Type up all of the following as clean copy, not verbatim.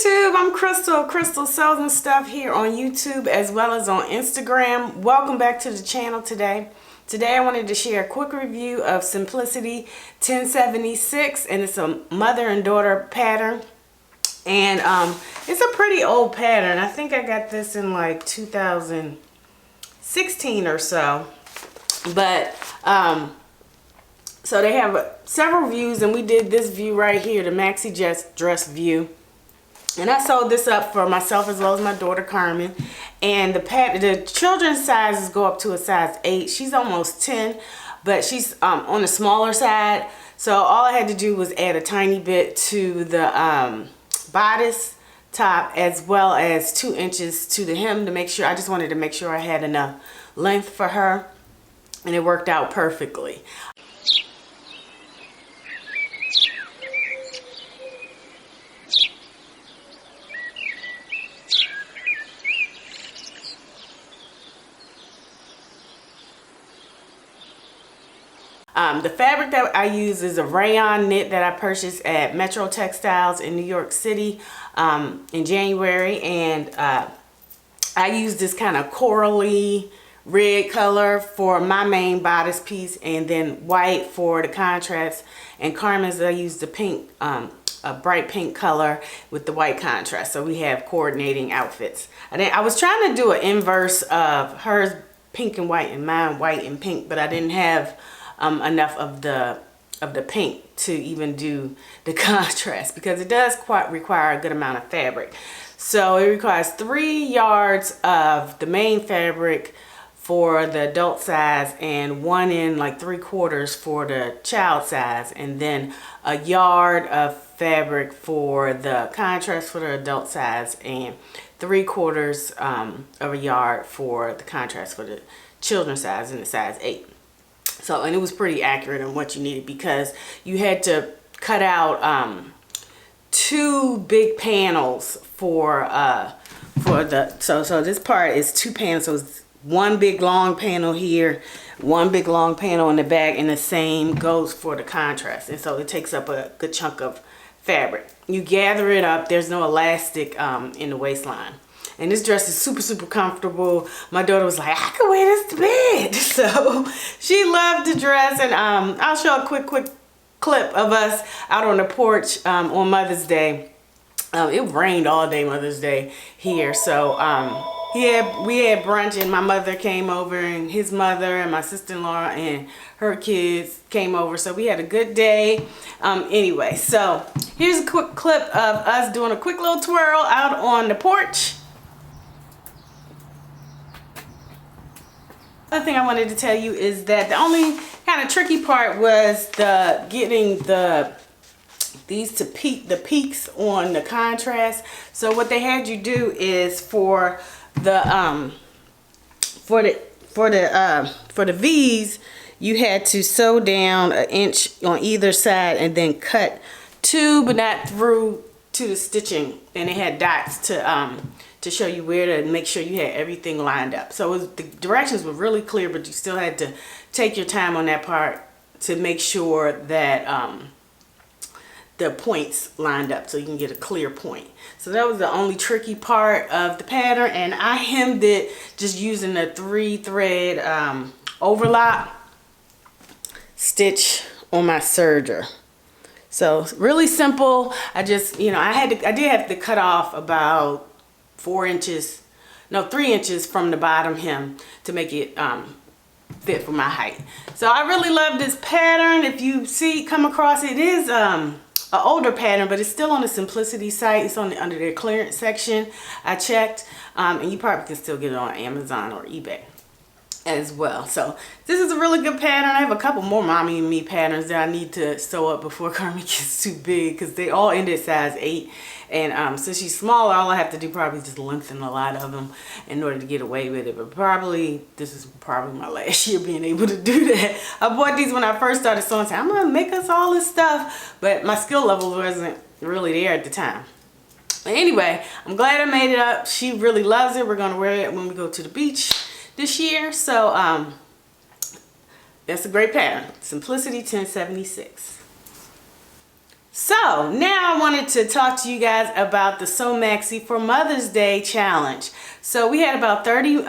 YouTube, I'm Crystal Sells and Stuff here on YouTube as well as on Instagram. Welcome back to the channel today. Today I wanted to share a quick review of Simplicity 1076, and it's a mother and daughter pattern. And it's a pretty old pattern. I think I got this in like 2016 or so. But so they have several views, and we did this view right here, the Maxi dress view. And I sewed this up for myself as well as my daughter Carmen. And the children's sizes go up to a size 8. She's almost 10, but she's on the smaller side. So all I had to do was add a tiny bit to the bodice top as well as 2 inches to the hem to make sure. I just wanted to make sure I had enough length for her, and it worked out perfectly. The fabric that I use is a rayon knit that I purchased at Metro Textiles in New York City in January, and I used this kind of corally red color for my main bodice piece, and then white for the contrast. And Carmen's, I used the pink, a bright pink color with the white contrast. So we have coordinating outfits. And then I was trying to do an inverse of hers pink and white and mine white and pink, but I didn't have enough of the pink to even do the contrast, because it does require a good amount of fabric. So it requires 3 yards of the main fabric for the adult size and 1 and like 3/4 for the child size, and then a yard of fabric for the contrast for the adult size and 3/4 of a yard for the contrast for the children's size in the size 8. So, and it was pretty accurate on what you needed, because you had to cut out 2 big panels for the, so this part is 2 panels. So it's 1 big long panel here, 1 big long panel in the back, and the same goes for the contrast. And so it takes up a good chunk of fabric. You gather it up. There's no elastic in the waistline. And this dress is super comfortable. My daughter was like, I could wear this to bed. So she loved the dress. And I'll show a quick clip of us out on the porch on Mother's Day. It rained all day Mother's Day here. So we had brunch, and my mother came over, and his mother and my sister-in-law and her kids came over. So we had a good day. Anyway, so here's a quick clip of us doing a quick little twirl out on the porch. Other thing I wanted to tell you is that the only kind of tricky part was getting these to the peaks on the contrast. So what they had you do is for the V's, you had to sew down 1 inch on either side and then cut 2, but not through to the stitching, and it had dots to show you where to make sure you had everything lined up. So the directions were really clear, but you still had to take your time on that part to make sure that the points lined up so you can get a clear point. So that was the only tricky part of the pattern, and I hemmed it just using a 3-thread overlap stitch on my serger. So really simple. I just, I did have to cut off about 3 inches from the bottom hem to make it fit for my height. So I really love this pattern. If you come across it, it is an older pattern, but it's still on the Simplicity site. It's under their clearance section. I checked, and you probably can still get it on Amazon or eBay as well. So this is a really good pattern. I have a couple more Mommy and Me patterns that I need to sew up before Carmen gets too big, because they all end at size 8. And since she's smaller, all I have to do probably just lengthen a lot of them in order to get away with it. But this is probably my last year being able to do that. I bought these when I first started sewing. I'm gonna make us all this stuff, but my skill level wasn't really there at the time. But anyway, I'm glad I made it up. She really loves it. We're gonna wear it when we go to the beach this year. So that's a great pattern. Simplicity 1076. So now I wanted to talk to you guys about the Sew Maxi for Mother's Day challenge. So we had about 30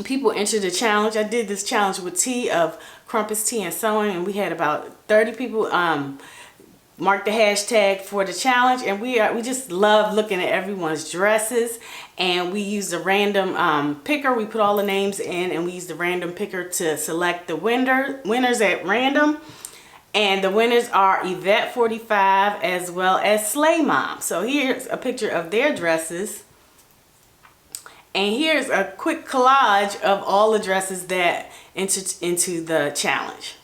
people enter the challenge. I did this challenge with T of crumpetsteaan sewing, and we had about 30 people mark the hashtag for the challenge, and we just love looking at everyone's dresses. And we used a random picker. We put all the names in, and we used the random picker to select the winners at random. And the winners are Yvette 45 as well as Slay Mom. So here's a picture of their dresses. And here's a quick collage of all the dresses that entered into the challenge.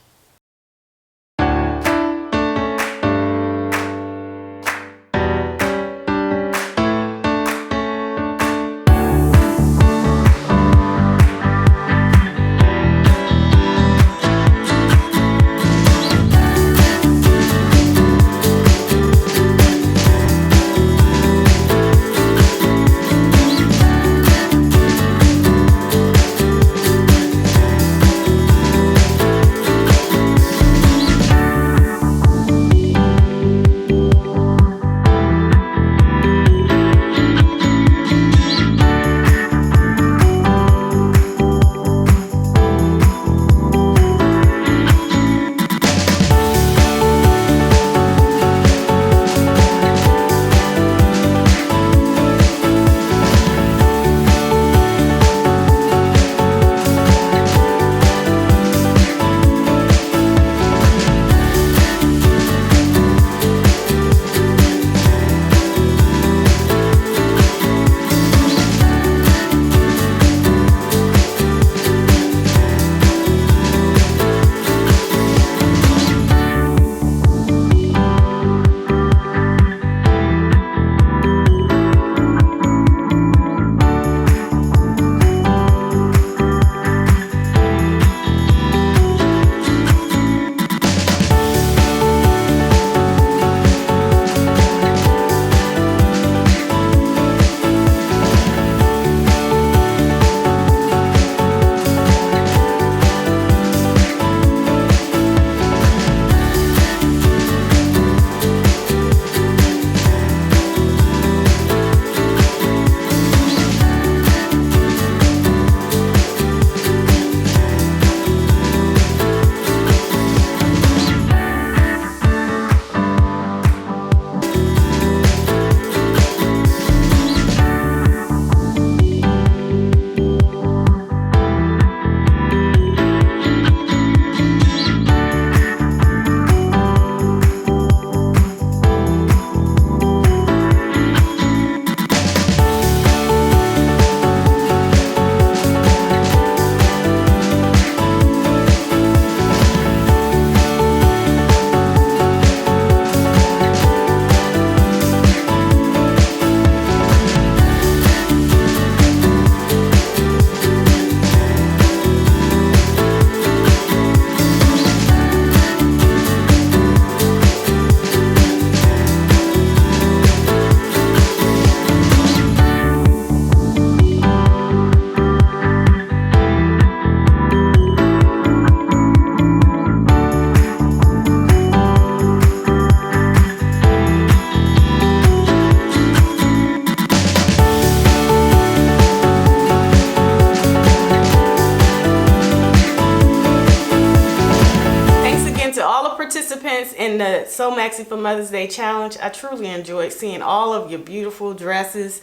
Participants in the Sew Maxi for Mother's Day challenge. I truly enjoyed seeing all of your beautiful dresses,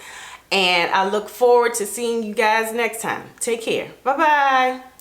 and I look forward to seeing you guys next time. Take care. Bye-bye.